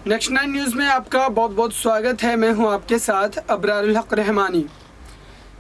Next 9 news में आपका बहुत बहुत स्वागत है। मैं हूं आपके साथ अबरारुल हक रहमानी।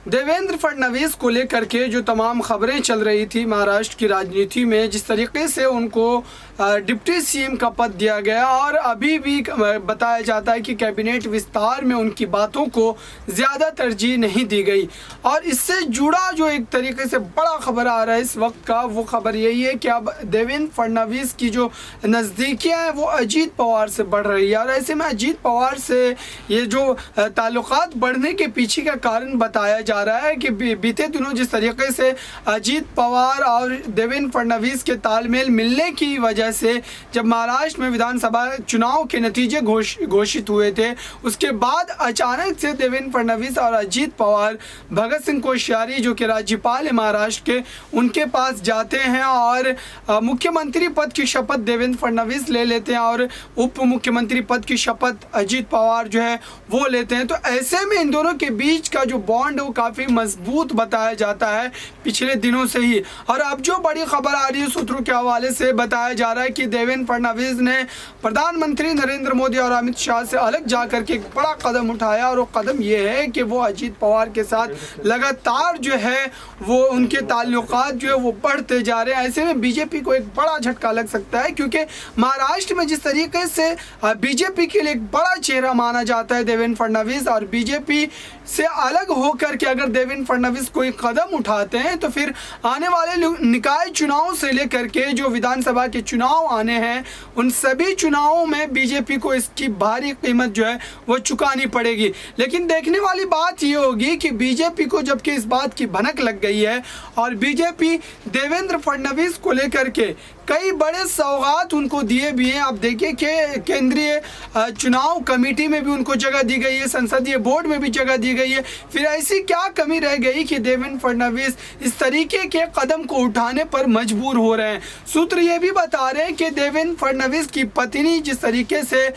देवेंद्र फडणवीस को लेकर के जो तमाम खबरें चल रही थी महाराष्ट्र की राजनीति में, जिस तरीके से उनको डिप्टी सीएम का पद दिया गया और अभी भी बताया जाता है कि कैबिनेट विस्तार में उनकी बातों को ज़्यादा तरजीह नहीं दी गई। और इससे जुड़ा जो एक तरीके से बड़ा खबर आ रहा है इस वक्त का, वो खबर यही है कि अब देवेंद्र फडणवीस की जो नज़दीकियाँ हैं वो अजीत पवार से बढ़ रही है। और ऐसे में अजीत पवार से ये जो ताल्लुकात बढ़ने के पीछे का कारण बताया जा रहा है कि बीते दिनों जिस तरीके से अजीत पवार और देवेंद्र फडणवीस के तालमेल मिलने की वजह से जब महाराष्ट्र में विधानसभा चुनाव के नतीजे घोषित हुए थे, उसके बाद अचानक से देवेंद्र फडणवीस और अजीत पवार भगत सिंह कोश्यारी जो कि राज्यपाल है महाराष्ट्र के, उनके पास जाते हैं और मुख्यमंत्री पद की शपथ देवेंद्र फडणवीस ले लेते हैं और उप मुख्यमंत्री पद की शपथ अजीत पवार जो है वो लेते हैं। तो ऐसे में इन दोनों के बीच का जो बॉन्ड है वो काफ़ी मजबूत बताया जाता है पिछले दिनों से ही। और अब जो बड़ी खबर आ रही है सूत्रों के हवाले से बताया जा रहा है कि देवेंद्र फडणवीस ने प्रधानमंत्री नरेंद्र मोदी और अमित शाह से अलग जाकर के एक बड़ा कदम उठाया और वो कदम ये है कि वो अजीत पवार के साथ लगातार जो है वो उनके ताल्लुकात जो है वो बढ़ते जा रहे हैं। ऐसे में बीजेपी को एक बड़ा झटका लग सकता है, क्योंकि महाराष्ट्र में जिस तरीके से बीजेपी के लिए एक बड़ा चेहरा माना जाता है देवेंद्र फडणवीस, और बीजेपी से अलग होकर के अगर देवेंद्र फडणवीस कोई कदम उठाते हैं तो फिर आने वाले निकाय चुनाव से लेकर के जो विधानसभा के चुनाव आने हैं उन सभी चुनावों में बीजेपी को इसकी भारी कीमत जो है वो चुकानी पड़ेगी। लेकिन देखने वाली बात ये होगी कि बीजेपी को जबकि इस बात की भनक लग गई है और बीजेपी देवेंद्र फडणवीस को लेकर के कई बड़े सौगात उनको दिए भी हैं। आप देखिए कि केंद्रीय चुनाव कमेटी में भी उनको जगह दी गई है, संसदीय बोर्ड में भी जगह दी गई है। फिर ऐसी क्या कमी रह गई कि देवेंद्र फडणवीस इस तरीके के कदम को उठाने पर मजबूर हो रहे हैं। सूत्र ये भी बता रहे हैं कि देवेंद्र फडणवीस की पत्नी जिस तरीके से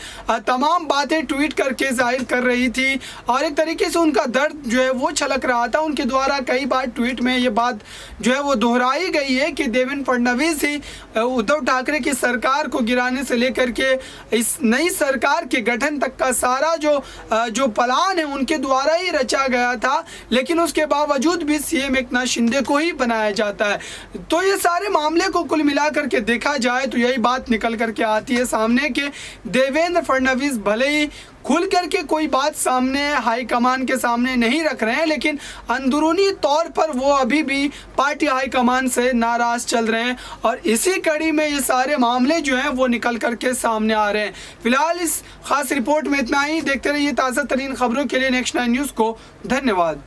तमाम बातें ट्वीट करके जाहिर कर रही थी और एक तरीके से उनका दर्द जो है वो छलक रहा था, उनके द्वारा कई बार ट्वीट में ये बात जो है वो दोहराई गई है कि देवेंद्र फडणवीस ही उद्धव ठाकरे की सरकार को गिराने से लेकर के इस नई सरकार के गठन तक का सारा जो प्लान है उनके द्वारा ही रचा गया था, लेकिन उसके बावजूद भी सीएम एकनाथ शिंदे को ही बनाया जाता है। तो ये सारे मामले को कुल मिलाकर के देखा जाए तो यही बात निकल करके आती है सामने कि देवेंद्र फडणवीस भले ही खुल करके कोई बात सामने हाईकमान के सामने नहीं रख रहे हैं, लेकिन अंदरूनी तौर पर वो अभी भी पार्टी हाईकमान से नाराज चल रहे हैं और इसी कड़ी में ये सारे मामले जो हैं वो निकल करके सामने आ रहे हैं। फिलहाल इस खास रिपोर्ट में इतना ही। देखते रहिए ताज़ा तरीन खबरों के लिए नेक्स्ट 9 न्यूज़ को। धन्यवाद।